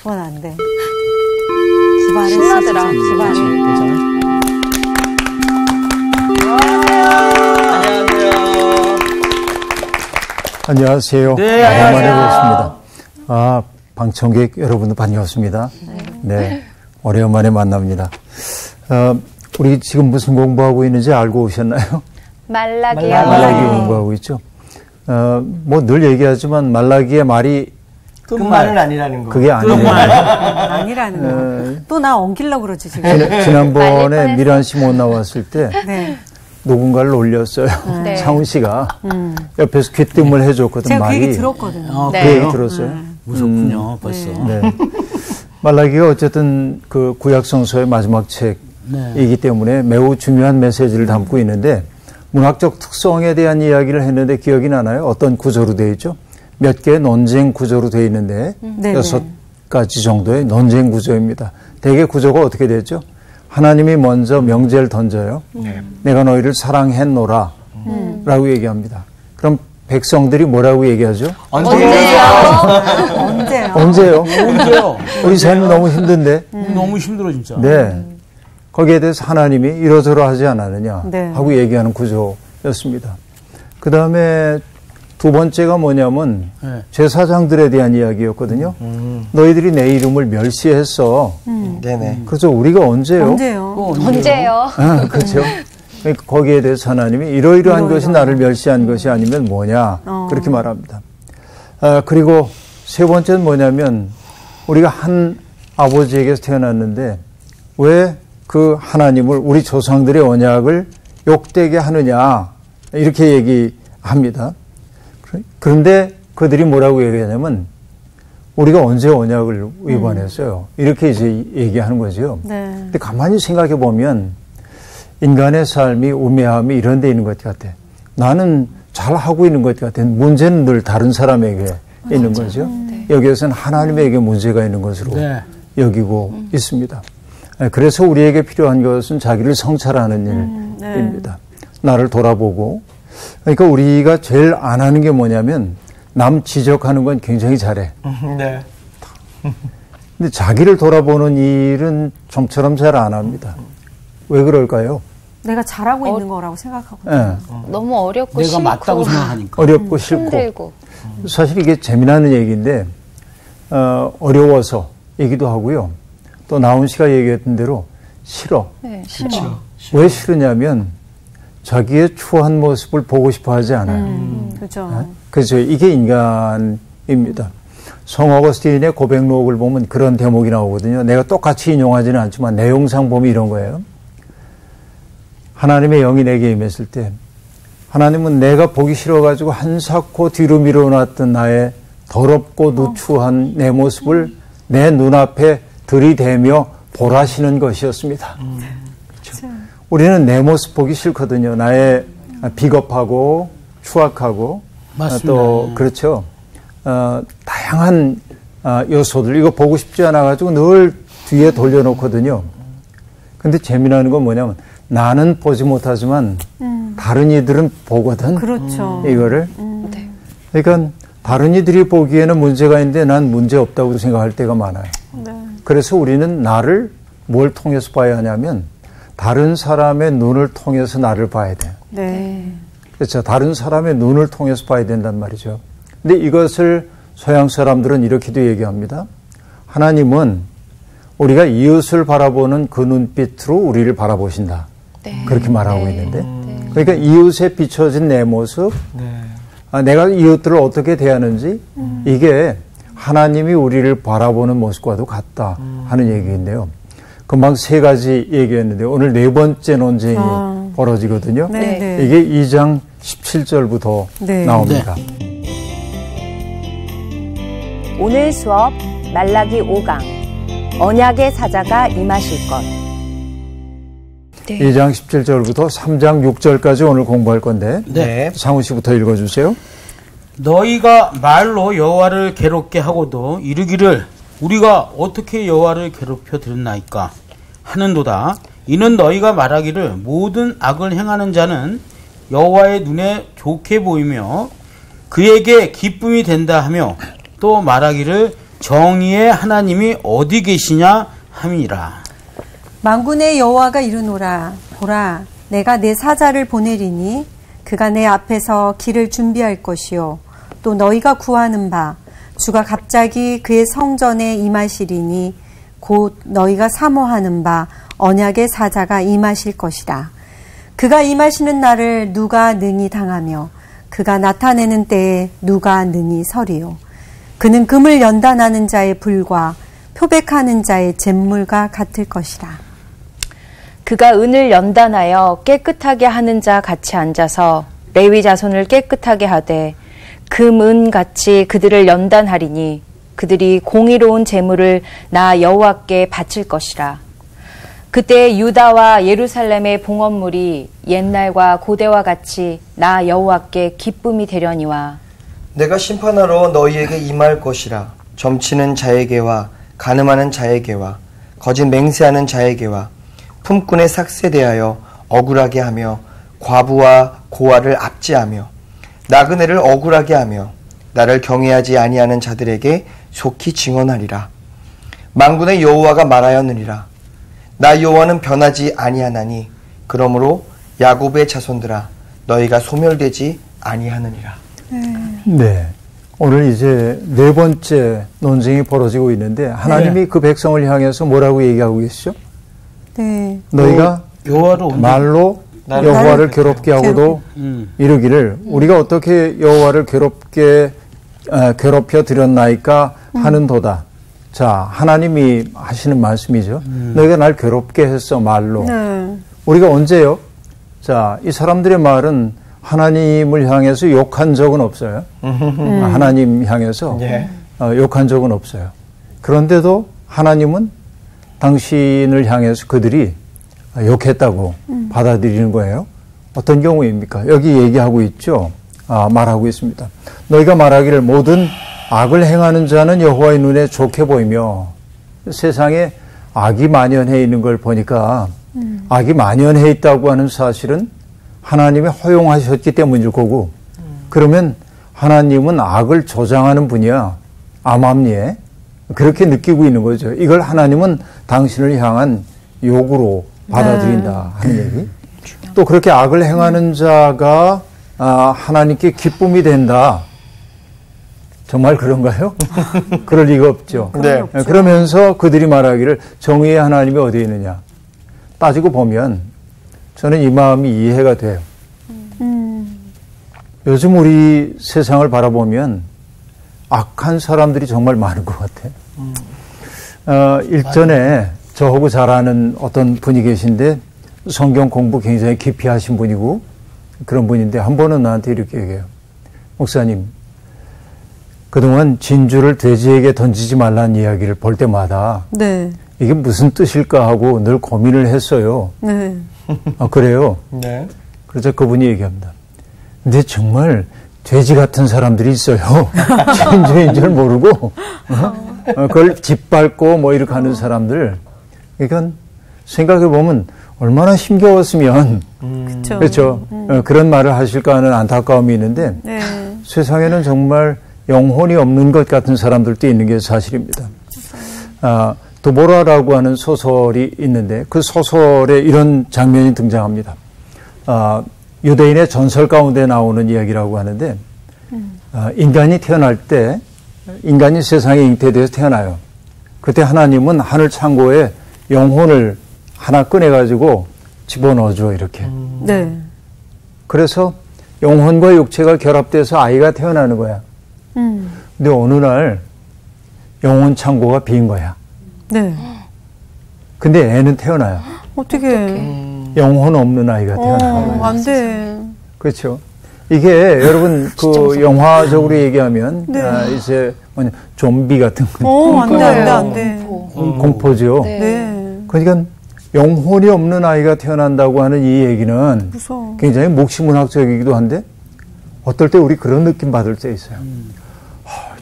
그건 안 돼. 기발을 신나더라. 기발이. 괜찮아? 안녕하세요. 네, 오랜만에 뵙습니다. 아, 방청객 여러분도 반갑습니다. 네, 오랜만에 만납니다. 우리 지금 무슨 공부하고 있는지 알고 오셨나요? 말라기요. 말라기 공부하고 있죠. 뭐 늘 얘기하지만 말라기의 말이 끝말은 아니라는 거. 그게 아니에요. 아니라는 거. 또 나 엉키려고 그러지, 지금. 지난번에 미란 씨 못 나왔을 때 네. 누군가를 놀렸어요. 네. 창훈 씨가 옆에서 귀띔을 해줬거든. 제가 그 말이. 얘기 들었거든요. 그 네. 얘기 들었어요. 무섭군요, 벌써. 네. 말라기가 어쨌든 그 구약 성서의 마지막 책이기 때문에 매우 중요한 메시지를 담고 있는데 문학적 특성에 대한 이야기를 했는데 기억이 나나요? 어떤 구조로 되어 있죠? 몇 개의 논쟁 구조로 되어 있는데 6가지 정도의 논쟁 구조입니다. 대개 구조가 어떻게 되죠? 하나님이 먼저 명제를 던져요. 내가 너희를 사랑했노라 라고 얘기합니다. 그럼 백성들이 뭐라고 얘기하죠? 언제요? 언제요? 우리 삶이 너무 힘든데. 너무 힘들어, 진짜. 네. 거기에 대해서 하나님이 이러저러 하지 않았느냐 네. 하고 얘기하는 구조였습니다. 그 다음에 두 번째가 뭐냐면 제사장들에 대한 이야기였거든요. 너희들이 내 이름을 멸시했어. 네네. 그렇죠. 우리가 언제요? 언제요? 그렇죠. 그러니까 거기에 대해서 하나님이 이러이러한 것이 나를 멸시한 것이 아니면 뭐냐 그렇게 말합니다. 그리고 세 번째는 뭐냐면 우리가 한 아버지에게서 태어났는데 왜 그 하나님을 우리 조상들의 언약을 욕되게 하느냐 이렇게 얘기합니다. 그런데 그들이 뭐라고 얘기하냐면 우리가 언제 언약을 위반했어요. 이렇게 이제 얘기하는 거죠. 네. 근데 가만히 생각해 보면 인간의 삶이 우매함이 이런 데 있는 것 같아. 나는 잘 하고 있는 것 같아. 문제는 늘 다른 사람에게 있는 거죠. 여기에서는 하나님에게 문제가 있는 것으로 여기고 있습니다. 그래서 우리에게 필요한 것은 자기를 성찰하는 일입니다. 나를 돌아보고. 그러니까 우리가 제일 안 하는 게 뭐냐면 남 지적하는 건 굉장히 잘해. 네. 근데 자기를 돌아보는 일은 좀처럼 잘 안 합니다. 왜 그럴까요? 내가 잘하고 있는 거라고 생각하고. 네. 너무 어렵고 내가 싫고 맞다고 생각하니까. 어렵고 싫고. 힘들고. 사실 이게 재미나는 얘기인데 어려워서 얘기도 하고요. 또 나훈 씨가 얘기했던 대로 싫어. 네, 싫어. 왜 싫으냐면 자기의 추한 모습을 보고 싶어 하지 않아요. 그렇죠. 그래서 이게 인간입니다. 성 어거스틴의 고백록을 보면 그런 대목이 나오거든요. 내가 똑같이 인용하지는 않지만 내용상 보면 이런 거예요. 하나님의 영이 내게 임했을 때 하나님은 내가 보기 싫어가지고 한사코 뒤로 밀어놨던 나의 더럽고 누추한 내 모습을 내 눈앞에 들이대며 보라시는 것이었습니다. 그렇죠? 우리는 내 모습 보기 싫거든요. 나의 비겁하고 추악하고 맞습니다. 또 그렇죠. 다양한 요소들 이거 보고 싶지 않아가지고 늘 뒤에 돌려놓거든요. 근데 재미나는 건 뭐냐면 나는 보지 못하지만 다른 이들은 보거든. 그렇죠. 이거를. 그러니까 다른 이들이 보기에는 문제가 있는데 난 문제 없다고 생각할 때가 많아요. 네. 그래서 우리는 나를 뭘 통해서 봐야 하냐면 다른 사람의 눈을 통해서 나를 봐야 돼요. 네. 그렇죠. 다른 사람의 눈을 통해서 봐야 된단 말이죠. 근데 이것을 서양 사람들은 이렇게도 얘기합니다. 하나님은 우리가 이웃을 바라보는 그 눈빛으로 우리를 바라보신다. 그렇게 말하고 있는데 그러니까 이웃에 비춰진 내 모습 내가 이웃들을 어떻게 대하는지 이게 하나님이 우리를 바라보는 모습과도 같다 하는 얘기인데요. 금방 세 가지 얘기했는데 오늘 네 번째 논쟁이 벌어지거든요. 네. 이게 2장 17절부터 나옵니다. 오늘 수업 말라기 5강 언약의 사자가 임하실 것. 2장 17절부터 3장 6절까지 오늘 공부할 건데 상훈 씨부터 읽어주세요. 너희가 말로 여호와를 괴롭게 하고도 이르기를 우리가 어떻게 여호와를 괴롭혀 드렸나이까 하는도다. 이는 너희가 말하기를 모든 악을 행하는 자는 여호와의 눈에 좋게 보이며 그에게 기쁨이 된다 하며 또 말하기를 정의의 하나님이 어디 계시냐 함이라. 만군의 여호와가 이르노라. 보라, 내가 내 사자를 보내리니 그가 내 앞에서 길을 준비할 것이요 또 너희가 구하는 바 주가 갑자기 그의 성전에 임하시리니 곧 너희가 사모하는 바 언약의 사자가 임하실 것이다. 그가 임하시는 날을 누가 능히 당하며 그가 나타내는 때에 누가 능히 서리요. 그는 금을 연단하는 자의 불과 표백하는 자의 잿물과 같을 것이다. 그가 은을 연단하여 깨끗하게 하는 자 같이 앉아서 레위 자손을 깨끗하게 하되 금, 은 같이 그들을 연단하리니 그들이 공의로운 제물을 나 여호와께 바칠 것이라. 그때 유다와 예루살렘의 봉헌물이 옛날과 고대와 같이 나 여호와께 기쁨이 되려니와 내가 심판하러 너희에게 임할 것이라. 점치는 자에게와 간음하는 자에게와 거짓 맹세하는 자에게와 품꾼의 삭세 대하여 억울하게 하며 과부와 고아를 압제하며 나그네를 억울하게 하며 나를 경외하지 아니하는 자들에게 속히 증언하리라. 만군의 여호와가 말하였느니라. 나 여호와는 변하지 아니하나니 그러므로 야곱의 자손들아 너희가 소멸되지 아니하느니라. 네. 오늘 이제 네 번째 논쟁이 벌어지고 있는데 하나님이 그 백성을 향해서 뭐라고 얘기하고 계시죠? 네. 너희가 여호와를 말로 여호와를 괴롭게 하고도 이르기를 우리가 어떻게 여호와를 괴롭혀 드렸나이까 하는도다. 자, 하나님이 하시는 말씀이죠. 너희가 날 괴롭게 했어 말로. 네. 우리가 언제요? 자, 이 사람들의 말은 하나님을 향해서 욕한 적은 없어요. 하나님 향해서 욕한 적은 없어요. 그런데도 하나님은 당신을 향해서 그들이 욕했다고 받아들이는 거예요. 어떤 경우입니까? 여기 얘기하고 있죠. 말하고 있습니다. 너희가 말하기를 모든 악을 행하는 자는 여호와의 눈에 좋게 보이며 세상에 악이 만연해 있는 걸 보니까 악이 만연해 있다고 하는 사실은 하나님이 허용하셨기 때문일 거고 그러면 하나님은 악을 조장하는 분이야. 암암리에 그렇게 느끼고 있는 거죠. 이걸 하나님은 당신을 향한 욕으로 받아들인다 하는 얘기. 또 그렇게 악을 행하는 자가 하나님께 기쁨이 된다. 정말 그런가요? 그럴 리가 없죠. 네. 그러면서 그들이 말하기를 정의의 하나님이 어디에 있느냐. 따지고 보면 저는 이 마음이 이해가 돼요. 요즘 우리 세상을 바라보면 악한 사람들이 정말 많은 것 같아요. 일전에 저하고 잘 아는 어떤 분이 계신데 성경 공부 굉장히 깊이 하신 분이고 그런 분인데 한 번은 나한테 이렇게 얘기해요. 목사님, 그동안 진주를 돼지에게 던지지 말라는 이야기를 볼 때마다 네. 이게 무슨 뜻일까 하고 늘 고민을 했어요. 네. 그래요? 네. 그래서 그분이 얘기합니다. 근데 정말 돼지 같은 사람들이 있어요. 진주인 줄 모르고 그걸 짓밟고 뭐 이렇게 하는 사람들. 그러니까 생각해 보면 얼마나 힘겨웠으면 그렇죠. 그런 말을 하실까 하는 안타까움이 있는데 네. 세상에는 정말 영혼이 없는 것 같은 사람들도 있는 게 사실입니다. 도보라라고 하는 소설이 있는데 그 소설에 이런 장면이 등장합니다. 유대인의 전설 가운데 나오는 이야기라고 하는데 인간이 태어날 때 인간이 세상에 잉태돼서 태어나요. 그때 하나님은 하늘 창고에 영혼을 하나 꺼내가지고 집어넣어줘 이렇게. 네. 그래서 영혼과 육체가 결합돼서 아이가 태어나는 거야. 근데 어느 날 영혼 창고가 빈 거야. 네. 근데 애는 태어나요. 어떻게? 영혼 없는 아이가 태어나는 거예요. 안 돼. 그렇죠. 이게 여러분 그 영화적으로 얘기하면 네. 이제 뭐냐 좀비 같은 거. 안 돼, 안 돼, 안 돼. 공포죠. 네. 네. 그러니까 영혼이 없는 아이가 태어난다고 하는 이 얘기는 무서워. 굉장히 묵시문학적이기도 한데 어떨 때 우리 그런 느낌 받을 때 있어요.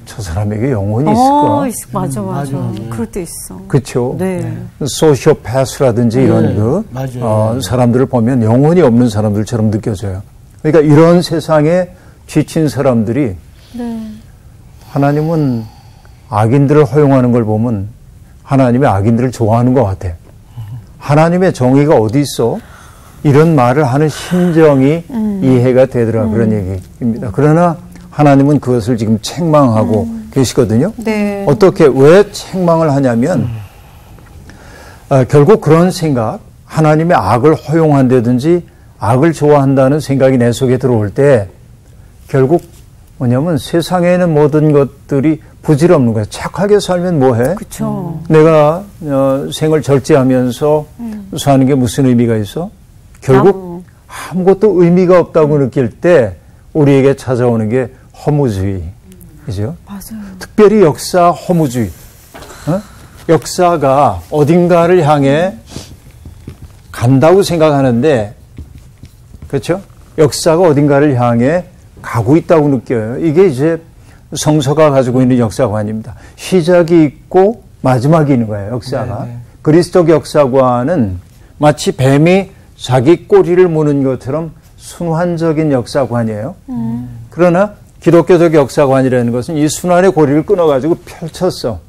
저 사람에게 영혼이 있을까? 맞아, 맞아. 그럴 때 있어. 그렇죠. 네. 소시오패스라든지 이런 맞아요. 사람들을 보면 영혼이 없는 사람들처럼 느껴져요. 그러니까 이런 세상에 지친 사람들이 하나님은 악인들을 허용하는 걸 보면 하나님이 악인들을 좋아하는 것 같아요. 하나님의 정의가 어디 있어? 이런 말을 하는 심정이 이해가 되더라 그런 얘기입니다. 그러나 하나님은 그것을 지금 책망하고 계시거든요. 네. 어떻게 왜 책망을 하냐면 결국 그런 생각, 하나님의 악을 허용한다든지 악을 좋아한다는 생각이 내 속에 들어올 때 결국 뭐냐면 세상에는 모든 것들이 부질없는 거예요. 착하게 살면 뭐해? 그렇죠. 내가 생을 절제하면서 사는 게 무슨 의미가 있어? 결국 아무것도 의미가 없다고 느낄 때 우리에게 찾아오는 게 허무주의이죠. 맞아요. 특별히 역사 허무주의. 역사가 어딘가를 향해 간다고 생각하는데, 그렇죠? 역사가 어딘가를 향해 가고 있다고 느껴요. 이게 이제 성서가 가지고 있는 역사관입니다. 시작이 있고 마지막이 있는 거예요, 역사가. 네. 그리스도적 역사관은 마치 뱀이 자기 꼬리를 무는 것처럼 순환적인 역사관이에요. 그러나 기독교적 역사관이라는 것은 이 순환의 고리를 끊어가지고 펼쳤어.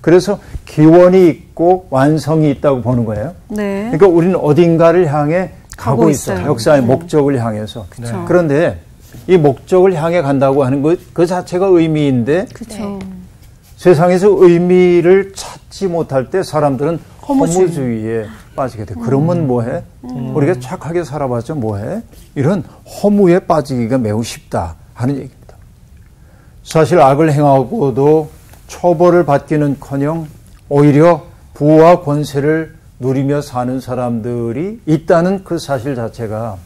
그래서 기원이 있고 완성이 있다고 보는 거예요. 네. 그러니까 우리는 어딘가를 향해 가고 있어요. 있어요. 역사의 목적을 향해서. 그쵸. 그런데 이 목적을 향해 간다고 하는 것 그 자체가 의미인데 그렇죠. 세상에서 의미를 찾지 못할 때 사람들은 허무주의에 빠지게 돼. 그러면 뭐해? 우리가 착하게 살아봤자 뭐해? 이런 허무에 빠지기가 매우 쉽다 하는 얘기입니다. 사실 악을 행하고도 처벌을 받기는커녕 오히려 부와 권세를 누리며 사는 사람들이 있다는 그 사실 자체가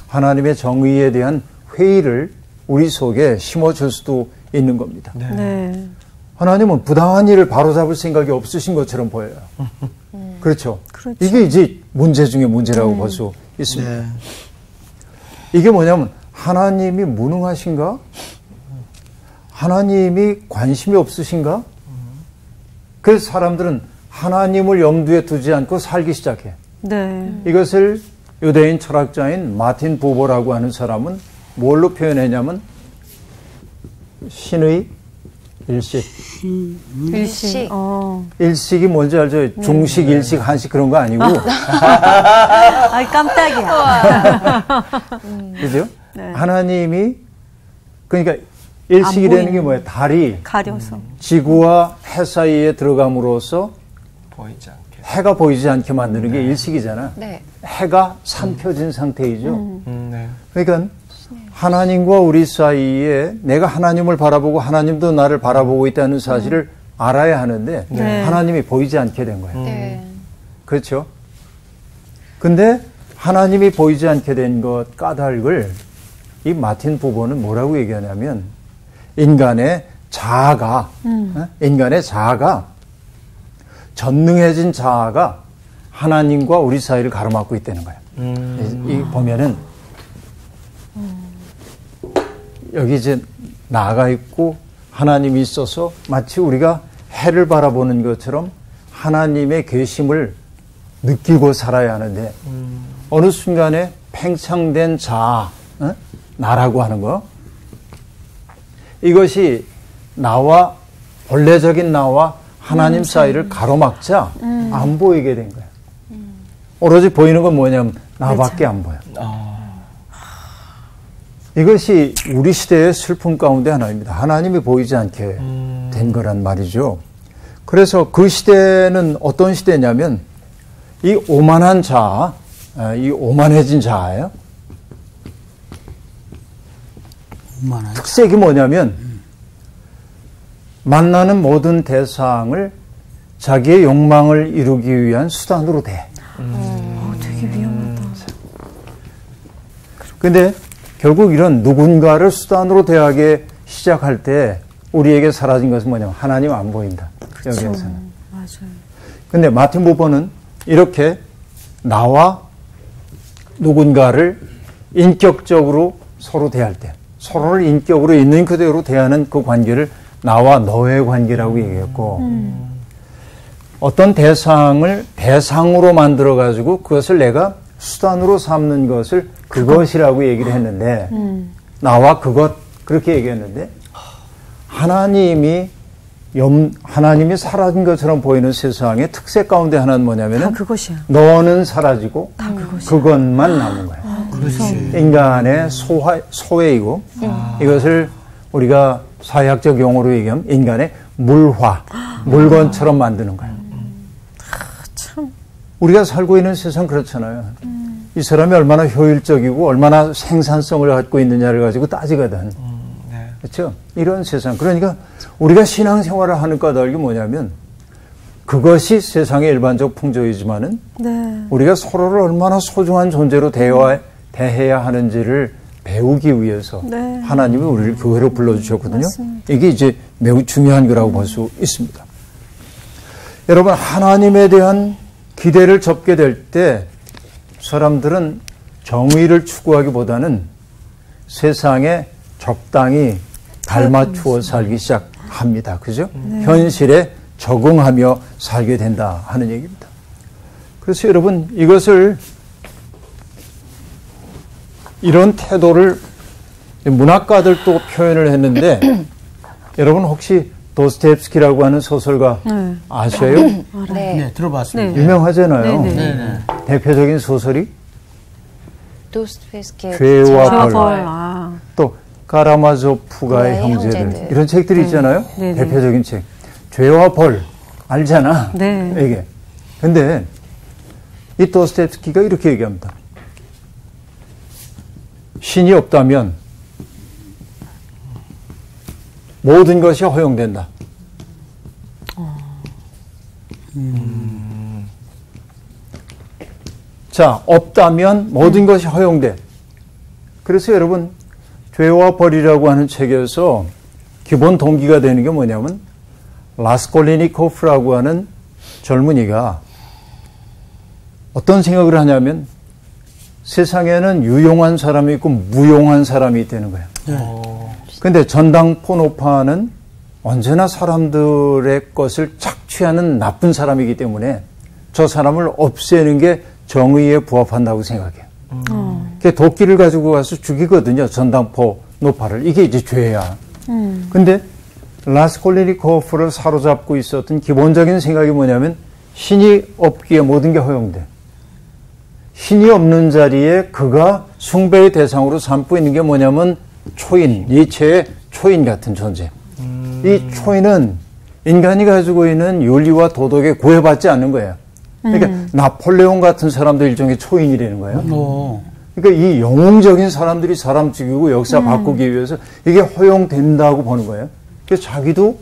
하나님의 정의에 대한 회의를 우리 속에 심어줄 수도 있는 겁니다. 네. 하나님은 부당한 일을 바로잡을 생각이 없으신 것처럼 보여요. 그렇죠? 그렇죠. 이게 이제 문제 중에 문제라고 볼 수 있습니다. 네. 이게 뭐냐면 하나님이 무능하신가? 하나님이 관심이 없으신가? 그래서 사람들은 하나님을 염두에 두지 않고 살기 시작해. 네. 이것을 유대인 철학자인 마틴 부버라고 하는 사람은 뭘로 표현했냐면 신의 일식. 일식. 일식이 뭔지 알죠? 중식, 일식, 한식 그런 거 아니고. 아이, 깜짝이야. 그죠? 네. 하나님이 그러니까 일식이라는 게 뭐예요? 달이 가려서. 지구와 해 사이에 들어감으로써 보이지 않게. 해가 보이지 않게 만드는 게 일식이잖아. 네. 해가 삼켜진 상태이죠. 네. 그러니까 하나님과 우리 사이에 내가 하나님을 바라보고 하나님도 나를 바라보고 있다는 사실을 알아야 하는데 네. 하나님이 보이지 않게 된 거예요. 네. 그렇죠? 근데 하나님이 보이지 않게 된 것 까닭을 이 마틴 부버는 뭐라고 얘기하냐면 인간의 자아가 전능해진 자아가 하나님과 우리 사이를 가로막고 있다는 거예요. 이 보면은 여기 이제 나가 있고 하나님이 있어서 마치 우리가 해를 바라보는 것처럼 하나님의 계심을 느끼고 살아야 하는데 어느 순간에 팽창된 자아, 나라고 하는 거, 이것이 나와 본래적인 나와 하나님 사이를 가로막자 안 보이게 된 거예요. 오로지 보이는 건 뭐냐면 나밖에 안 보여. 이것이 우리 시대의 슬픔 가운데 하나입니다. 하나님이 보이지 않게 된 거란 말이죠. 그래서 그 시대는 어떤 시대냐면 이 오만한 자아, 이 오만해진 자아예요. 특색이 뭐냐면 만나는 모든 대상을 자기의 욕망을 이루기 위한 수단으로 돼. 되게 위험하다. 근데 결국 이런 누군가를 수단으로 대하게 시작할 때 우리에게 사라진 것은 뭐냐면 하나님 안 보인다. 여기에서는. 맞아요. 근데 마틴 부버는 이렇게 나와 누군가를 인격적으로 서로 대할 때 서로를 인격으로 있는 그대로 대하는 그 관계를 나와 너의 관계라고 얘기했고 어떤 대상을 대상으로 만들어 가지고 그것을 내가 수단으로 삼는 것을 그것이라고 얘기를 했는데 나와 그것 그렇게 얘기했는데 하나님이 하나님이 사라진 것처럼 보이는 세상의 특색 가운데 하나는 뭐냐면은 다 그것이야. 너는 사라지고 다 그것이야. 그것만 남은 거야. 인간의 소외이고 이것을 우리가 사회학적 용어로 얘기하면 인간의 물화, 물건처럼 만드는 거예요. 참. 우리가 살고 있는 세상 그렇잖아요. 이 사람이 얼마나 효율적이고 얼마나 생산성을 갖고 있느냐를 가지고 따지거든. 그렇죠? 이런 세상. 그러니까 우리가 신앙생활을 하는 까닭이 뭐냐면 그것이 세상의 일반적 풍조이지만은 네. 우리가 서로를 얼마나 소중한 존재로 대해야 하는지를 배우기 위해서 네. 하나님이 우리를 교회로 불러주셨거든요. 맞습니다. 이게 이제 매우 중요한 거라고 볼 수 있습니다. 여러분, 하나님에 대한 기대를 접게 될 때 사람들은 정의를 추구하기보다는 세상에 적당히 발맞추어 살기 시작합니다. 그죠? 네. 현실에 적응하며 살게 된다 하는 얘기입니다. 그래서 여러분, 이것을 이런 태도를 문학가들도 표현을 했는데 여러분 혹시 도스토옙스키라고 하는 소설가 아셔요? 네, 들어봤습니다. 네. 유명하잖아요. 네, 네. 네. 대표적인 소설이 도스토옙스키의 죄와 벌, 아. 또 카라마조프가의 네, 형제들 형제들. 이런 책들이 있잖아요. 네, 네. 대표적인 책. 죄와 벌 알잖아. 네. 이게. 근데 이 도스토옙스키가 이렇게 얘기합니다. 신이 없다면 모든 것이 허용된다. 자, 없다면 모든 것이 허용돼. 그래서 여러분, 죄와 벌이라고 하는 책에서 기본 동기가 되는 게 뭐냐면 라스콜리니코프라고 하는 젊은이가 어떤 생각을 하냐면 세상에는 유용한 사람이 있고 무용한 사람이 있다는 거예요. 근데 전당포노파는 언제나 사람들의 것을 착취하는 나쁜 사람이기 때문에 저 사람을 없애는 게 정의에 부합한다고 생각해요. 그 도끼를 가지고 가서 죽이거든요. 전당포노파를. 이게 이제 죄야. 근데 라스콜리니코프를 사로잡고 있었던 기본적인 생각이 뭐냐면 신이 없기에 모든 게 허용돼. 신이 없는 자리에 그가 숭배의 대상으로 삼고 있는 게 뭐냐면 초인, 니체의 초인 같은 존재. 이 초인은 인간이 가지고 있는 윤리와 도덕에 구애받지 않는 거예요. 그러니까 나폴레옹 같은 사람도 일종의 초인이라는 거예요. 그러니까 이 영웅적인 사람들이 사람 죽이고 역사 바꾸기 위해서 이게 허용된다고 보는 거예요. 그래서 자기도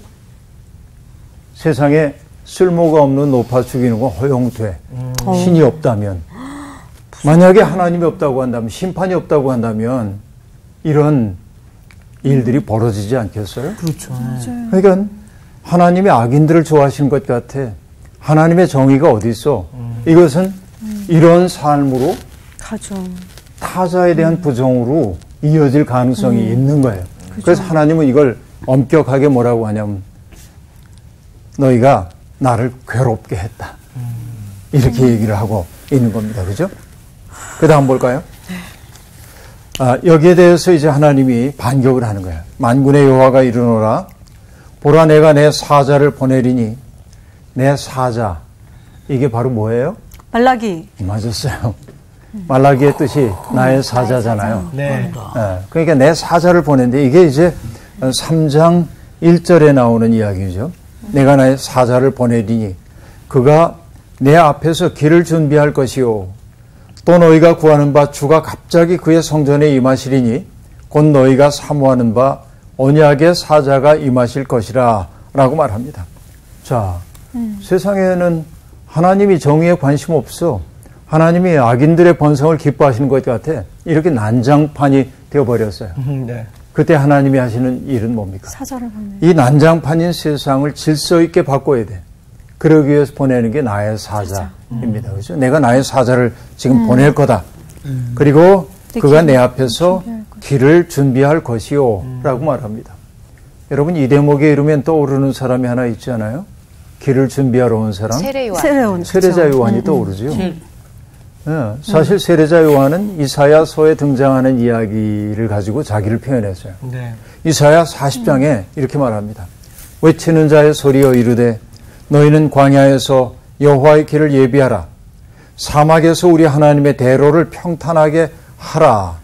세상에 쓸모가 없는 노파 죽이는 건 허용돼. 신이 없다면. 만약에 하나님이 없다고 한다면, 심판이 없다고 한다면 이런 일들이 벌어지지 않겠어요? 그렇죠. 그러니까 하나님이 악인들을 좋아하시는 것 같아. 하나님의 정의가 어디 있어? 이것은 이런 삶으로 가죠. 타자에 대한 부정으로 이어질 가능성이 있는 거예요. 그래서 하나님은 이걸 엄격하게 뭐라고 하냐면 너희가 나를 괴롭게 했다. 이렇게 얘기를 하고 있는 겁니다. 그죠? 그 다음 볼까요? 여기에 대해서 이제 하나님이 반격을 하는 거예요. 만군의 여호와가 이르노라. 보라 내가 내 사자를 보내리니 내 사자. 이게 바로 뭐예요? 말라기. 맞았어요. 말라기의 뜻이 나의 사자잖아요. 네. 그러니까 내 사자를 보낸데 이게 이제 3장 1절에 나오는 이야기죠. 내가 나의 사자를 보내리니 그가 내 앞에서 길을 준비할 것이요. 또 너희가 구하는 바 주가 갑자기 그의 성전에 임하시리니 곧 너희가 사모하는 바 언약의 사자가 임하실 것이라 라고 말합니다. 자, 세상에는 하나님이 정의에 관심 없어. 하나님이 악인들의 번성을 기뻐하시는 것 같아. 이렇게 난장판이 되어버렸어요. 네. 그때 하나님이 하시는 일은 뭡니까? 사자를 보내. 이 난장판인 세상을 질서 있게 바꿔야 돼. 그러기 위해서 보내는 게 나의 사자입니다. 그렇죠? 내가 나의 사자를 지금 보낼 거다. 그리고 그가 내 앞에서 길을 준비할 것이요. 라고 말합니다. 여러분, 이 대목에 이르면 떠오르는 사람이 하나 있잖아요. 길을 준비하러 온 사람. 세례요한. 세례자 요한이 떠오르죠. 사실 세례자 요한은 이사야서에 등장하는 이야기를 가지고 자기를 표현했어요. 네. 이사야 40장에 이렇게 말합니다. 외치는 자의 소리여 이르되 너희는 광야에서 여호와의 길을 예비하라. 사막에서 우리 하나님의 대로를 평탄하게 하라.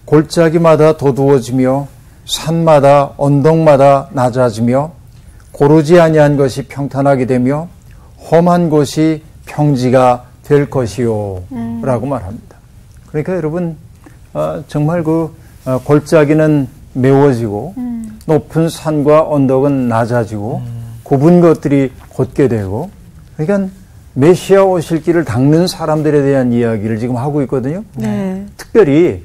골짜기마다 도두어지며 산마다 언덕마다 낮아지며 고르지 아니한 것이 평탄하게 되며 험한 곳이 평지가 될 것이요 라고 말합니다. 그러니까 여러분 정말 골짜기는 메워지고 높은 산과 언덕은 낮아지고 굽은 것들이 곧게 되고, 그러니까 메시아 오실 길을 닦는 사람들에 대한 이야기를 지금 하고 있거든요. 네. 특별히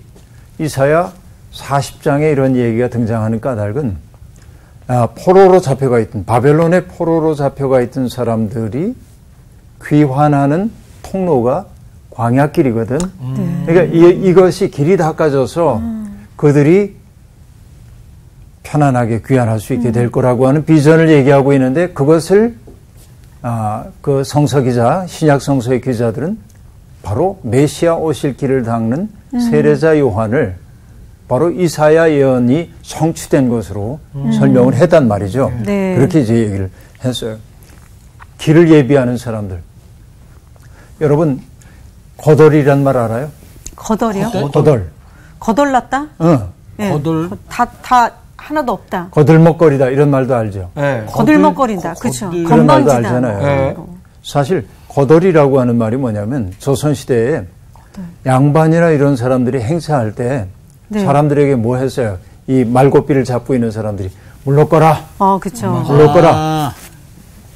이사야 40장에 이런 얘기가 등장하는 까닭은 포로로 잡혀가 있던, 바벨론의 포로로 잡혀가 있던 사람들이 귀환하는 통로가 광야길이거든. 그러니까 이것이 길이 닦아져서 그들이 편안하게 귀환할 수 있게 될 거라고 하는 비전을 얘기하고 있는데, 그것을 그 성서 기자, 신약 성서의 기자들은 바로 메시아 오실 길을 닦는 세례자 요한을 바로 이사야 예언이 성취된 것으로 설명을 했단 말이죠. 네. 그렇게 이제 얘기를 했어요. 길을 예비하는 사람들. 여러분, 거덜이란 말 알아요? 거덜이요? 거덜. 거덜났다? 네. 거덜. 다 하나도 없다. 거들먹거리다 이런 말도 알죠. 네. 거들먹거린다. 그렇죠. 그런 말도 건방지다. 알잖아요. 네. 사실 거덜이라고 하는 말이 뭐냐면 조선시대에 양반이나 이런 사람들이 행차할 때 네. 사람들에게 뭐 했어요? 이 말고삐를 잡고 있는 사람들이 물러거라. 그렇죠. 물러거라.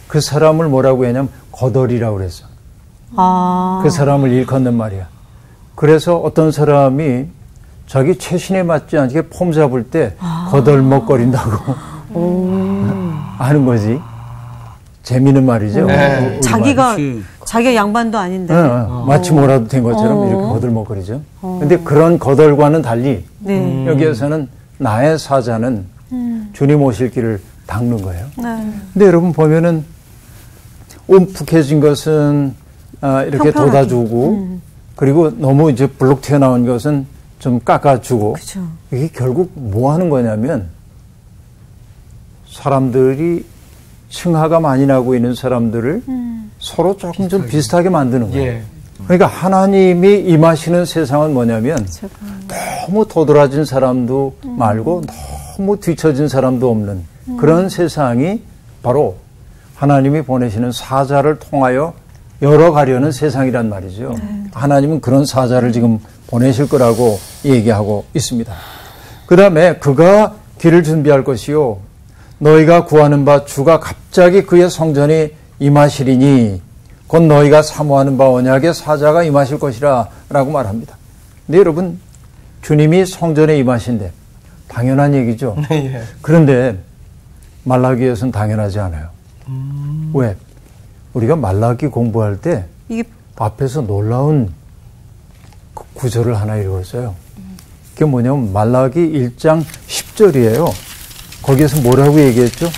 그 사람을 뭐라고 했냐면 거덜이라고 그랬어. 그 사람을 일컫는 말이야. 그래서 어떤 사람이 자기 최신에 맞지 않게 폼 잡을 때 거덜먹거린다고 하는 거지. 재미있는 말이죠. 네. 자기가 양반도 아닌데. 마치 뭐라도 된 것처럼 이렇게 거들먹거리죠. 근데 그런 거덜과는 달리 네. 여기에서는 나의 사자는 주님 오실 길을 닦는 거예요. 네. 근데 여러분 보면은 움푹해진 것은 이렇게 평평하게. 돋아주고 그리고 너무 이제 블록 튀어나온 것은 좀 깎아주고. 그렇죠. 이게 결국 뭐 하는 거냐면 사람들이 층하가 많이 나고 있는 사람들을 서로 조금 좀 비슷하게 만드는 거예요. 예. 그러니까 하나님이 임하시는 세상은 뭐냐면 너무 도드라진 사람도 말고 너무 뒤처진 사람도 없는 그런 세상이 바로 하나님이 보내시는 사자를 통하여 열어가려는 세상이란 말이죠. 하나님은 그런 사자를 지금 보내실 거라고 얘기하고 있습니다. 그 다음에 그가 길을 준비할 것이요 너희가 구하는 바 주가 갑자기 그의 성전에 임하시리니 곧 너희가 사모하는 바 언약의 사자가 임하실 것이라 라고 말합니다. 근데 여러분 주님이 성전에 임하신대 당연한 얘기죠. 예. 그런데 말라기에서는 당연하지 않아요. 왜? 우리가 말라기 공부할 때 이게 앞에서 놀라운 구절을 하나 읽었어요. 그게 뭐냐면 말라기 1장 10절이에요. 거기에서 뭐라고 얘기했죠?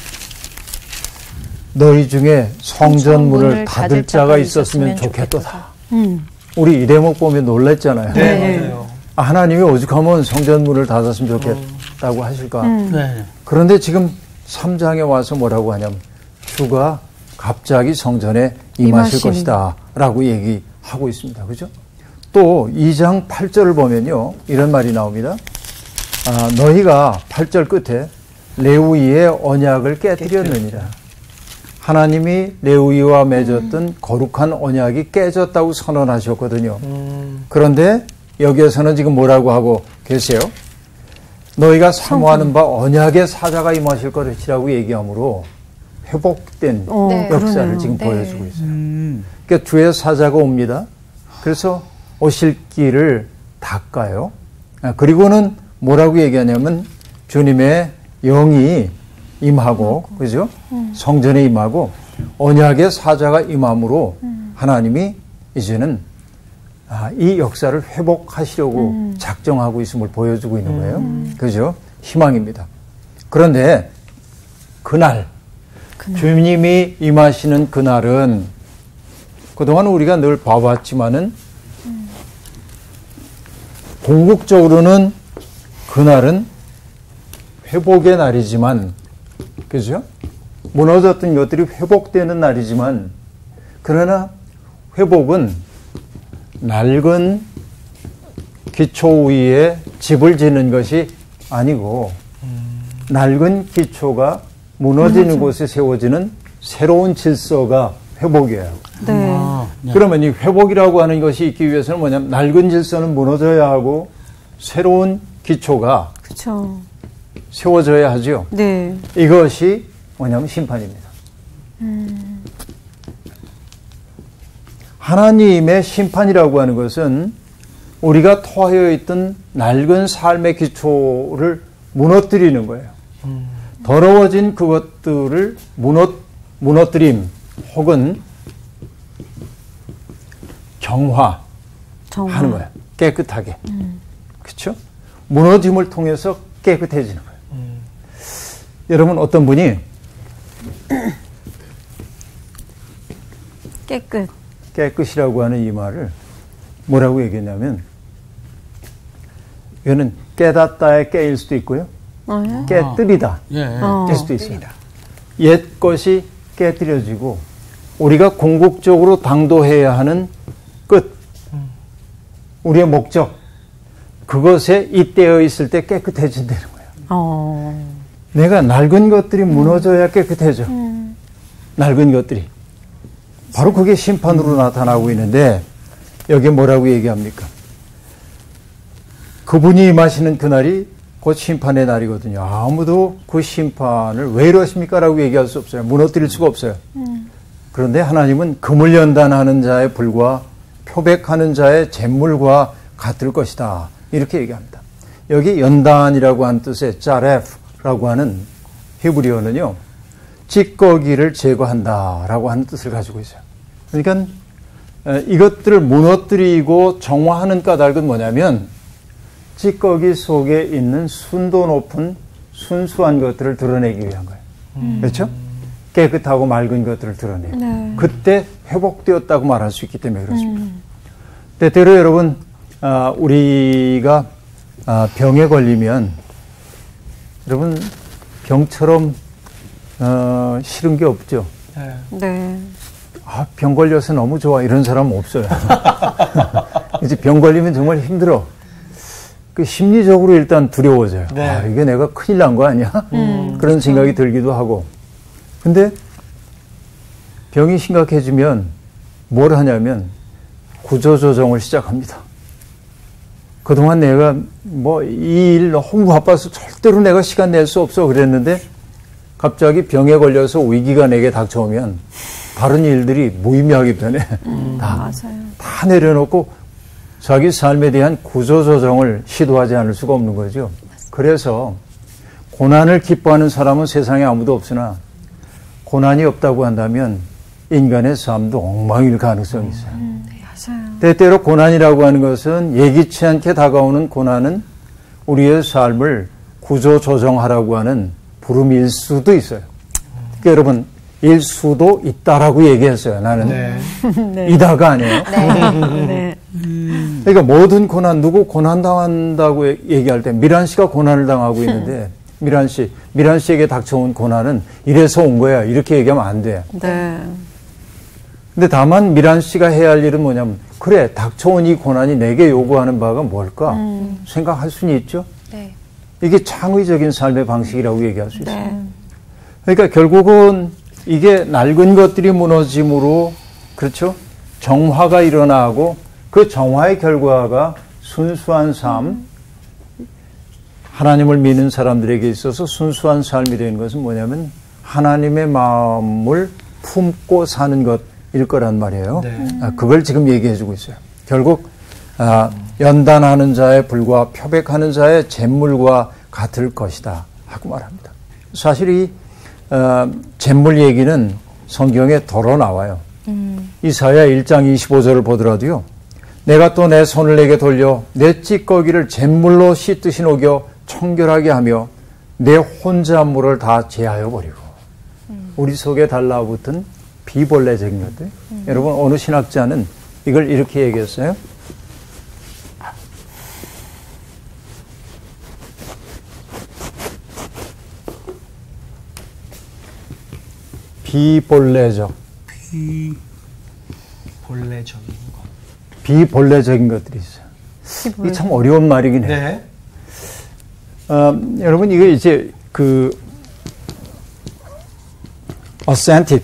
너희 중에 성전문을 닫을 자가 있었으면 좋겠도다. 우리 이 대목 보면 놀랬잖아요. 네, 맞아요. 하나님이 오죽하면 성전문을 닫았으면 좋겠다고 하실까? 네. 그런데 지금 3장에 와서 뭐라고 하냐면 주가 갑자기 성전에 임하실 것이다 라고 얘기하고 있습니다. 그죠? 또 2장 8절을 보면요 이런 말이 나옵니다. 너희가 8절 끝에 레위의 언약을 깨뜨렸느니라. 하나님이 레위와 맺었던 거룩한 언약이 깨졌다고 선언하셨거든요. 그런데 여기에서는 지금 뭐라고 하고 계세요? 너희가 사모하는 바 언약의 사자가 임하실 것이라고 얘기하므로 회복된 네. 역사를 그러네요. 지금 네. 보여주고 있어요. 그러니까 주의 사자가 옵니다. 그래서 오실 길을 닦아요. 그리고는 뭐라고 얘기하냐면 주님의 영이 임하고, 그죠? 성전에 임하고 언약의 사자가 임함으로 하나님이 이제는 이 역사를 회복하시려고 작정하고 있음을 보여주고 있는 거예요. 그죠? 희망입니다. 그런데 그날 주님이 임하시는 그날은 그동안 우리가 늘 봐왔지만은 궁극적으로는 그날은 회복의 날이지만 그죠? 무너졌던 것들이 회복되는 날이지만 그러나 회복은 낡은 기초 위에 집을 짓는 것이 아니고 낡은 기초가 무너지는 곳에 세워지는 새로운 질서가 회복이에요. 네. 그러면 이 회복이라고 하는 것이 있기 위해서는 뭐냐면 낡은 질서는 무너져야 하고 새로운 기초가 그렇죠. 세워져야 하죠. 네. 이것이 뭐냐면 심판입니다. 하나님의 심판이라고 하는 것은 우리가 토하여 있던 낡은 삶의 기초를 무너뜨리는 거예요. 더러워진 그것들을 무너뜨림 혹은 정화하는 거예요. 깨끗하게. 그렇죠? 무너짐을 통해서 깨끗해지는 거예요. 여러분 어떤 분이 깨끗이라고 하는 이 말을 뭐라고 얘기했냐면 이거는 깨닫다의 깨일 수도 있고요. 깨뜨리다 될 수도 있습니다. 옛 것이 깨뜨려지고 우리가 궁극적으로 당도해야 하는 끝, 우리의 목적, 그것에 잇대어 있을 때 깨끗해진다는 거예요. 내가 낡은 것들이 무너져야 깨끗해져. 낡은 것들이. 바로 그게 심판으로 나타나고 있는데 여기 뭐라고 얘기합니까? 그분이 임하시는 그날이 곧 심판의 날이거든요. 아무도 그 심판을 왜 이러십니까? 라고 얘기할 수 없어요. 무너뜨릴 수가 없어요. 그런데 하나님은 금을 연단하는 자의 불과 표백하는 자의 잿물과 같을 것이다. 이렇게 얘기합니다. 여기 연단이라고 한 뜻의 짜레프라고 하는 히브리어는요. 찌꺼기를 제거한다라고 하는 뜻을 가지고 있어요. 그러니까 이것들을 무너뜨리고 정화하는 까닭은 뭐냐면 찌꺼기 속에 있는 순도 높은 순수한 것들을 드러내기 위한 거예요. 그렇죠? 깨끗하고 맑은 것들을 드러내요. 네. 그때 회복되었다고 말할 수 있기 때문에 그렇습니다. 때때로 여러분 우리가 병에 걸리면 여러분 병처럼 싫은 게 없죠. 네. 병 걸려서 너무 좋아 이런 사람은 없어요. 이제 병 걸리면 정말 힘들어. 그 심리적으로 일단 두려워져요. 네. 이게 내가 큰일 난 거 아니야? 그런 생각이 들기도 하고. 근데 병이 심각해지면 뭘 하냐면 구조조정을 시작합니다. 그동안 내가 이 일 너무 바빠서 절대로 내가 시간 낼 수 없어 그랬는데 갑자기 병에 걸려서 위기가 내게 닥쳐오면 다른 일들이 무의미하게 변해. 다 내려놓고 자기 삶에 대한 구조조정을 시도하지 않을 수가 없는 거죠. 그래서 고난을 기뻐하는 사람은 세상에 아무도 없으나 고난이 없다고 한다면 인간의 삶도 엉망일 가능성이 있어요. 때때로 고난이라고 하는 것은 예기치 않게 다가오는 고난은 우리의 삶을 구조조정하라고 하는 부름일 수도 있어요. 그러니까 여러분 일 수도 있다라고 얘기했어요. 나는 네. 이다가 아니에요. 네. 그러니까 모든 고난, 누구 고난당한다고 얘기할 때 미란 씨가 고난을 당하고 있는데 미란 씨에게 닥쳐온 고난은 이래서 온 거야. 이렇게 얘기하면 안 돼. 네. 근데 다만 미란 씨가 해야 할 일은 뭐냐면 그래 닥쳐온 이 고난이 내게 요구하는 바가 뭘까 생각할 수는 있죠. 네. 이게 창의적인 삶의 방식이라고 얘기할 수 있어요. 네. 그러니까 결국은 이게 낡은 것들이 무너짐으로 그렇죠? 정화가 일어나고 그 정화의 결과가 순수한 삶, 하나님을 믿는 사람들에게 있어서 순수한 삶이 되는 것은 뭐냐면 하나님의 마음을 품고 사는 것일 거란 말이에요. 네. 그걸 지금 얘기해 주고 있어요. 결국 연단하는 자의 불과 표백하는 자의 잿물과 같을 것이다 하고 말합니다. 사실 이 잿물 얘기는 성경에 덜어 나와요. 이사야 1장 25절을 보더라도요. 내가 또 내 손을 내게 돌려 내 찌꺼기를 잿물로 씻듯이 녹여 청결하게 하며 내 혼잣물을 다 제하여 버리고 우리 속에 달라붙은 비벌레적인 것들. 여러분 어느 신학자는 이걸 이렇게 얘기했어요. 비본래적. 본래적인 것. 비본래적인 것들이 있어요. 이게 참 어려운 말이긴 해요. 네. 여러분, 이거 이제 authentic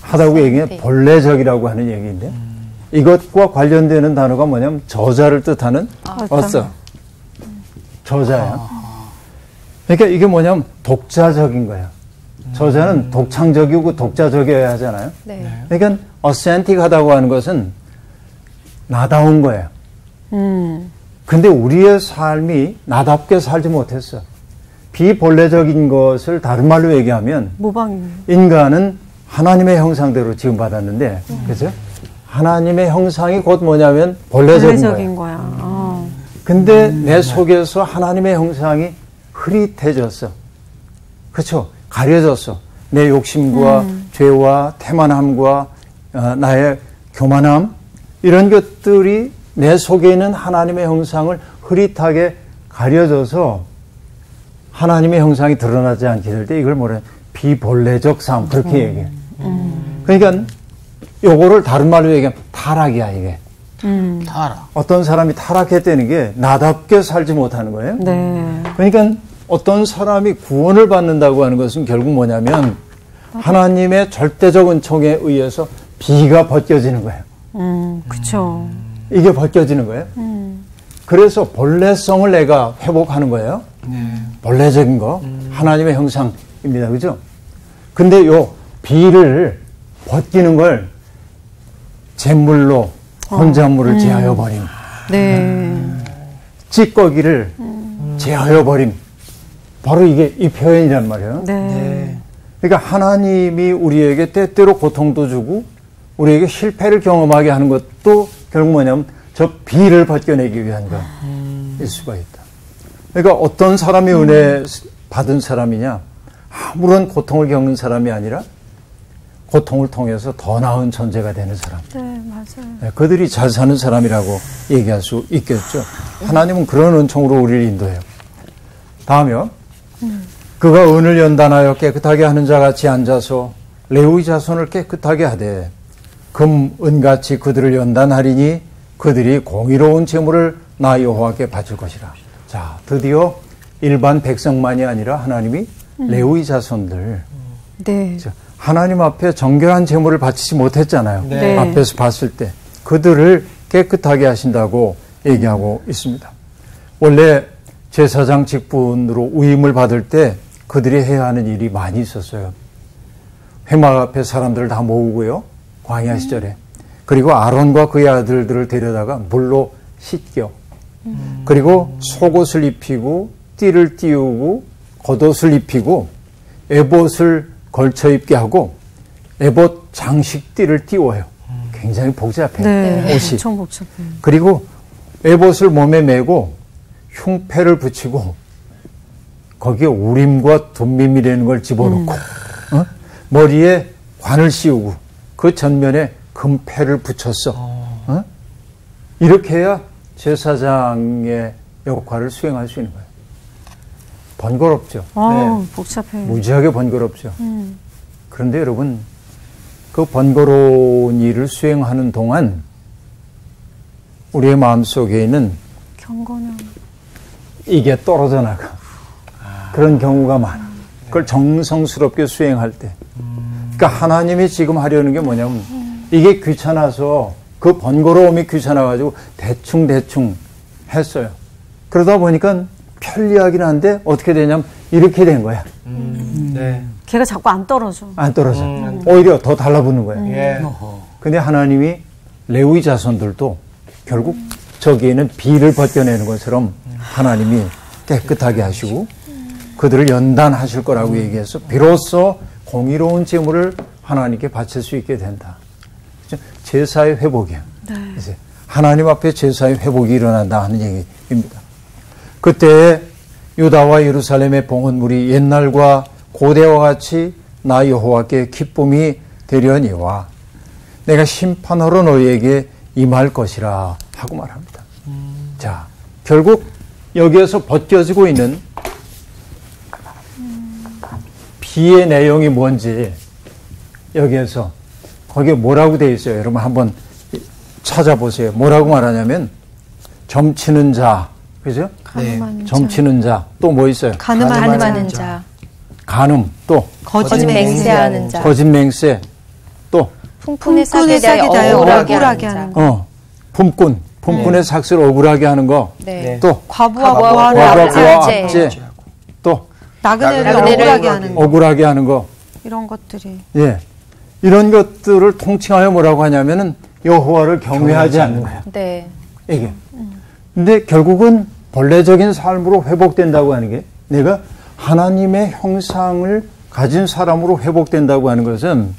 하다고 얘기해 본래적이라고 하는 얘기인데, 이것과 관련되는 단어가 뭐냐면 저자를 뜻하는 author. 저자야. 그러니까 이게 뭐냐면 독자적인 거야. 저자는 독창적이고 독자적이어야 하잖아요. 네. 그러니까 authentic 하다고 하는 것은 나다운 거예요. 근데 우리의 삶이 나답게 살지 못했어. 비본래적인 것을 다른 말로 얘기하면 모방이네. 인간은 하나님의 형상대로 지음받았는데, 그죠? 하나님의 형상이 곧 뭐냐면 본래적인 거야. 근데 내 속에서 하나님의 형상이 흐릿해졌어. 그렇죠? 가려졌어. 내 욕심과 죄와 태만함과 나의 교만함, 이런 것들이 내 속에 있는 하나님의 형상을 흐릿하게 가려져서 하나님의 형상이 드러나지 않게 될 때 이걸 뭐래? 비본래적 삶, 그렇게 얘기해. 그러니까 요거를 다른 말로 얘기하면 타락이야, 이게. 타락. 어떤 사람이 타락했다는 게 나답게 살지 못하는 거예요. 네. 그러니까 어떤 사람이 구원을 받는다고 하는 것은 결국 뭐냐면 하나님의 절대적 은총에 의해서 비가 벗겨지는 거예요. 그쵸. 이게 벗겨지는 거예요. 그래서 본래성을 내가 회복하는 거예요. 본래적인 거. 하나님의 형상입니다. 그죠? 근데 요 비를 벗기는 걸 잿물로 혼잣물을 제하여 버림. 네. 찌꺼기를 제하여 버림. 바로 이게 이 표현이란 말이에요. 네. 그러니까 하나님이 우리에게 때때로 고통도 주고 우리에게 실패를 경험하게 하는 것도 결국 뭐냐면 저 비를 벗겨내기 위한 것일 수가 있다. 그러니까 어떤 사람이 은혜 받은 사람이냐, 아무런 고통을 겪는 사람이 아니라 고통을 통해서 더 나은 존재가 되는 사람. 네, 맞아요. 네, 그들이 잘 사는 사람이라고 얘기할 수 있겠죠. 하나님은 그런 은총으로 우리를 인도해요. 다음이요. 그가 은을 연단하여 깨끗하게 하는 자 같이 앉아서 레위 자손을 깨끗하게 하되 금, 은같이 그들을 연단하리니 그들이 공의로운 제물을 나 여호와께 바칠 것이라. 자, 드디어 일반 백성만이 아니라 하나님이 레위 자손들, 네. 하나님 앞에 정결한 제물을 바치지 못했잖아요. 네. 앞에서 봤을 때 그들을 깨끗하게 하신다고 얘기하고 있습니다. 원래 제사장 직분으로 위임을 받을 때 그들이 해야 하는 일이 많이 있었어요. 회막 앞에 사람들을 다 모으고요. 광야 시절에. 그리고 아론과 그의 아들들을 데려다가 물로 씻겨. 그리고 속옷을 입히고 띠를 띄우고 겉옷을 입히고 에봇을 걸쳐 입게 하고 에봇 장식띠를 띄워요. 굉장히 복잡해요. 네. 옷이. 엄청 복잡해요. 그리고 에봇을 몸에 메고 흉패를 붙이고 거기에 우림과 둠밈이라는 걸 집어넣고 머리에 관을 씌우고 그 전면에 금패를 붙였어. 이렇게 해야 제사장의 역할을 수행할 수 있는 거예요. 번거롭죠. 네. 복잡해요. 무지하게 번거롭죠. 그런데 여러분, 그 번거로운 일을 수행하는 동안 우리의 마음속에 있는 경건함. 이게 떨어져 나가. 그런 경우가 많아. 그걸 정성스럽게 수행할 때. 그러니까 하나님이 지금 하려는 게 뭐냐면 이게 귀찮아서 그 번거로움이 귀찮아가지고 대충 했어요. 그러다 보니까 편리하긴 한데 어떻게 되냐면 이렇게 된 거야. 네. 걔가 자꾸 안 떨어져. 안 떨어져. 오히려 더 달라붙는 거야. 예. 근데 하나님이 레위 자손들도 결국 저기에는 비를 벗겨내는 것처럼 하나님이 깨끗하게 하시고 그들을 연단하실 거라고 얘기해서 비로소 공의로운 제물을 하나님께 바칠 수 있게 된다. 제사의 회복이야. 네. 이제 하나님 앞에 제사의 회복이 일어난다 하는 얘기입니다. 그때 유다와 예루살렘의 봉헌물이 옛날과 고대와 같이 나 여호와께 기쁨이 되려니와 내가 심판하러 너희에게 임할 것이라 하고 말합니다. 자, 결국 여기에서 벗겨지고 있는 비의 내용이 뭔지 여기에서 거기에 뭐라고 돼 있어요? 여러분 한번 찾아보세요. 뭐라고 말하냐면 점치는 자, 그죠? 가늠하는 자. 점치는 자. 또 뭐 있어요? 가늠하는 자. 간음. 또 거짓 맹세하는 자. 거짓 맹세. 또 품꾼의 품꾼의 삭에 삭에 대하여 대하여 억울하게 하는 자. 품꾼의 삭슬 억울하게 하는 거. 네. 또 과부와 과부와 고아를 고아를 압제, 압제. 또 나그네를 나그네를 억울하게 하는 거. 억울하게 하는 거. 이런 것들이. 예. 이런 것들을 통칭하여 뭐라고 하냐면은 여호와를 경외하지 않는 거예요. 네. 이게. 근데 결국은 본래적인 삶으로 회복된다고 하는 게 내가 하나님의 형상을 가진 사람으로 회복된다고 하는 것은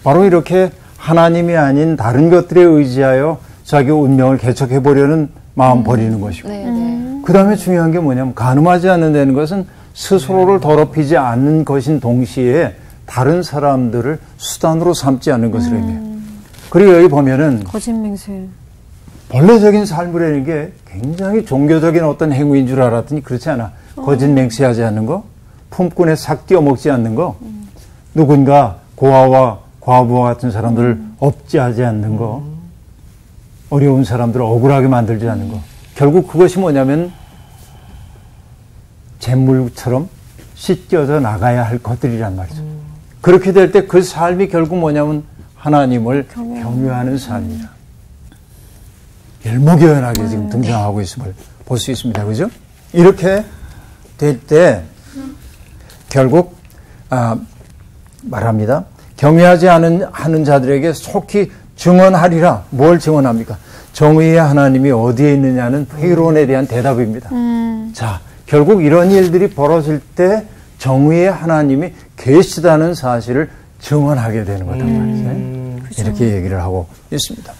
바로 이렇게 하나님이 아닌 다른 것들에 의지하여 자기 운명을 개척해 보려는 마음 버리는 것이고 네, 네. 그 다음에 중요한 게 뭐냐면 간음하지 않는다는 것은 스스로를 더럽히지 않는 것인 동시에 다른 사람들을 수단으로 삼지 않는 것을 의미해요. 그리고 여기 보면은 거짓 맹세. 본래적인 삶이라는 게 굉장히 종교적인 어떤 행위인 줄 알았더니 그렇지 않아. 거짓 맹세하지 않는 거, 품꾼에 삭 띄어먹지 않는 거, 누군가 고아와 과부와 같은 사람들을 업지하지 않는 거, 어려운 사람들을 억울하게 만들지 않는 거. 결국 그것이 뭐냐면 잿물처럼 씻겨져 나가야 할 것들이란 말이죠. 그렇게 될 때 그 삶이 결국 뭐냐면 하나님을 경외하는 삶이라. 일목요연하게 지금 등장하고 있음을 볼 수 있습니다. 그죠? 이렇게 될 때 결국 말합니다. 경외하지 하는 자들에게 속히 증언하리라. 뭘 증언합니까? 정의의 하나님이 어디에 있느냐는 회의론에 대한 대답입니다. 자, 결국 이런 일들이 벌어질 때 정의의 하나님이 계시다는 사실을 증언하게 되는 거단 말이죠. 이렇게 얘기를 하고 있습니다.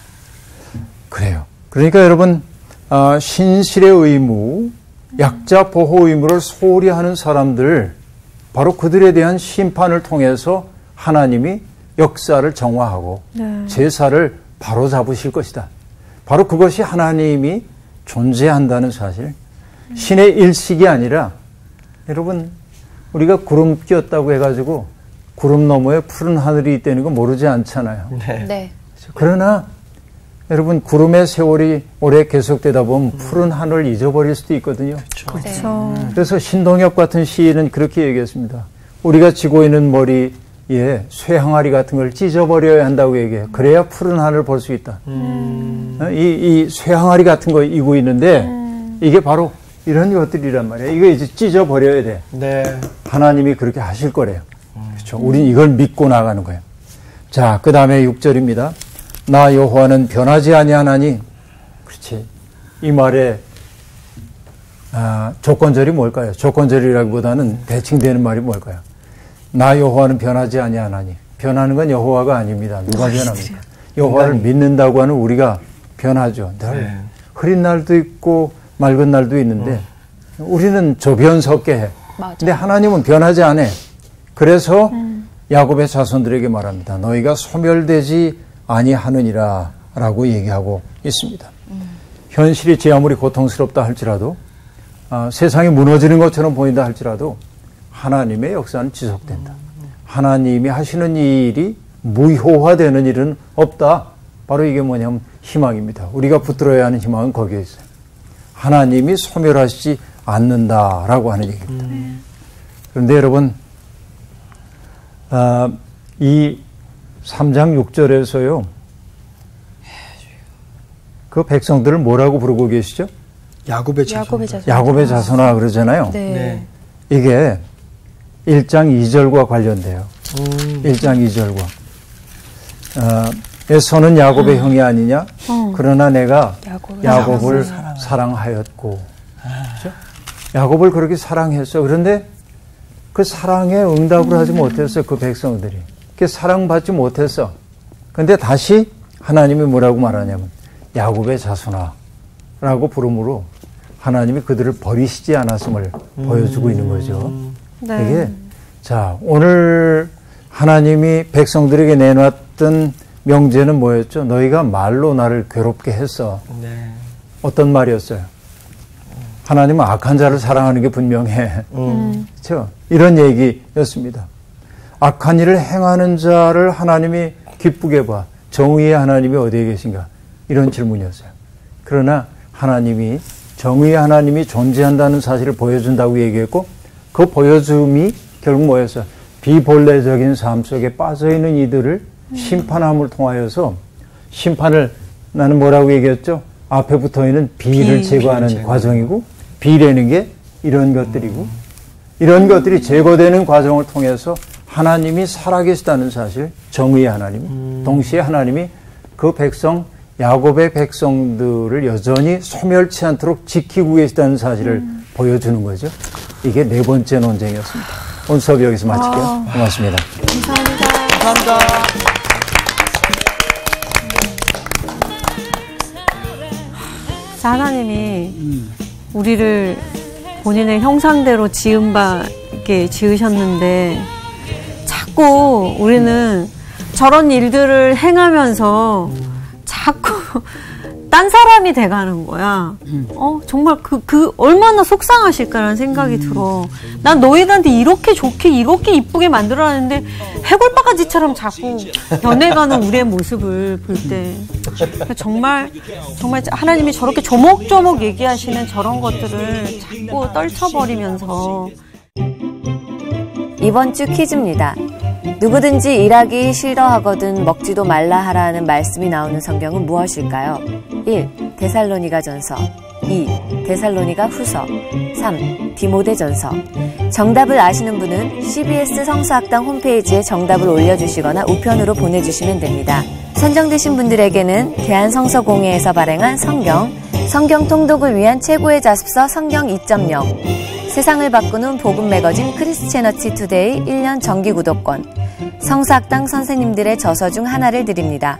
그래요. 그러니까 여러분, 신실의 의무, 약자 보호 의무를 소홀히 하는 사람들, 바로 그들에 대한 심판을 통해서 하나님이 역사를 정화하고 제사를 바로잡으실 것이다. 바로 그것이 하나님이 존재한다는 사실. 신의 일식이 아니라 여러분 우리가 구름 끼었다고 해가지고 구름 너머에 푸른 하늘이 있다는 거 모르지 않잖아요. 네. 그러나 여러분 구름의 세월이 오래 계속되다 보면 푸른 하늘을 잊어버릴 수도 있거든요. 그렇죠. 그래서 신동엽 같은 시인은 그렇게 얘기했습니다. 우리가 지고 있는 머리에 쇠항아리 같은 걸 찢어버려야 한다고 얘기해요. 그래야 푸른 하늘을 볼 수 있다. 이 쇠항아리 같은 거 이고 있는데 이게 바로 이런 것들이란 말이에요. 이거 이제 찢어버려야 돼. 네. 하나님이 그렇게 하실 거래요. 그렇죠. 우린 이걸 믿고 나가는 거예요. 자, 그 다음에 6절입니다. 나 여호와는 변하지 아니하나니. 그렇지. 이 말에 조건절이 뭘까요? 조건절이라기보다는 대칭되는 말이 뭘까요? 나 여호와는 변하지 아니하나니. 변하는 건 여호와가 아닙니다. 누가 변합니까? 여호와를 믿는다고 하는 우리가 변하죠. 늘 흐린 날도 있고 맑은 날도 있는데 우리는 조변석게 해. 맞아. 근데 하나님은 변하지 않아. 그래서 야곱의 자손들에게 말합니다. 너희가 소멸되지 아니하느니라 라고 얘기하고 있습니다. 현실이 제 아무리 고통스럽다 할지라도 세상이 무너지는 것처럼 보인다 할지라도 하나님의 역사는 지속된다. 하나님이 하시는 일이 무효화되는 일은 없다. 바로 이게 뭐냐면 희망입니다. 우리가 붙들어야 하는 희망은 거기에 있어요. 하나님이 소멸하시지 않는다라고 하는 얘기입니다. 그런데 여러분 이 3장 6절에서요 그 백성들을 뭐라고 부르고 계시죠? 야곱의 자손. 야곱의 자손아 그러잖아요. 네. 이게 1장 2절과 관련돼요. 1장 2절과 에서는 야곱의 형이 아니냐? 그러나 내가 야곱을 사랑하였고 그렇죠? 야곱을 그렇게 사랑했어. 그런데 그 사랑에 응답을 하지 못했어. 그 백성들이. 그 사랑받지 못했어. 그런데 다시 하나님이 뭐라고 말하냐면 야곱의 자손아 라고 부름으로 하나님이 그들을 버리시지 않았음을 보여주고 있는 거죠. 네. 이게 자 오늘 하나님이 백성들에게 내놨던 명제는 뭐였죠? 너희가 말로 나를 괴롭게 했어. 네. 어떤 말이었어요? 하나님은 악한 자를 사랑하는 게 분명해. 그렇죠? 이런 얘기였습니다. 악한 일을 행하는 자를 하나님이 기쁘게 봐. 정의의 하나님이 어디에 계신가? 이런 질문이었어요. 그러나 하나님이 정의의 하나님이 존재한다는 사실을 보여준다고 얘기했고 그 보여줌이 결국 뭐였어요? 비본래적인 삶 속에 빠져있는 이들을 심판함을 통하여서 심판을 나는 뭐라고 얘기했죠? 앞에 붙어있는 비를 제거하는 과정이고 비라는 게 이런 것들이고 이런 것들이 제거되는 과정을 통해서 하나님이 살아계시다는 사실, 정의의 하나님, 동시에 하나님이 그 백성, 야곱의 백성들을 여전히 소멸치 않도록 지키고 계시다는 사실을 보여주는 거죠. 이게 네 번째 논쟁이었습니다. 오늘 수업 여기서 마칠게요. 고맙습니다. 감사합니다. 감사합니다. 하나님이 우리를 본인의 형상대로 지은 바 이렇게 지으셨는데 자꾸 우리는 저런 일들을 행하면서 자꾸 딴 사람이 돼가는 거야. 정말 얼마나 속상하실까라는 생각이 들어. 난 너희들한테 이렇게 좋게, 이렇게 이쁘게 만들어놨는데 해골바가지처럼 자꾸 변해가는 우리의 모습을 볼 때. 정말 하나님이 저렇게 조목조목 얘기하시는 저런 것들을 자꾸 떨쳐버리면서. 이번 주 퀴즈입니다. 누구든지 일하기 싫어하거든 먹지도 말라 하라는 말씀이 나오는 성경은 무엇일까요? 1. 데살로니가전서 2. 데살로니가 후서 3. 디모데전서. 정답을 아시는 분은 CBS 성서학당 홈페이지에 정답을 올려주시거나 우편으로 보내주시면 됩니다. 선정되신 분들에게는 대한성서공회에서 발행한 성경 통독을 위한 최고의 자습서 성경 2.0, 세상을 바꾸는 복음 매거진 크리스채너티 투데이 1년 정기 구독권, 성서학당 선생님들의 저서 중 하나를 드립니다.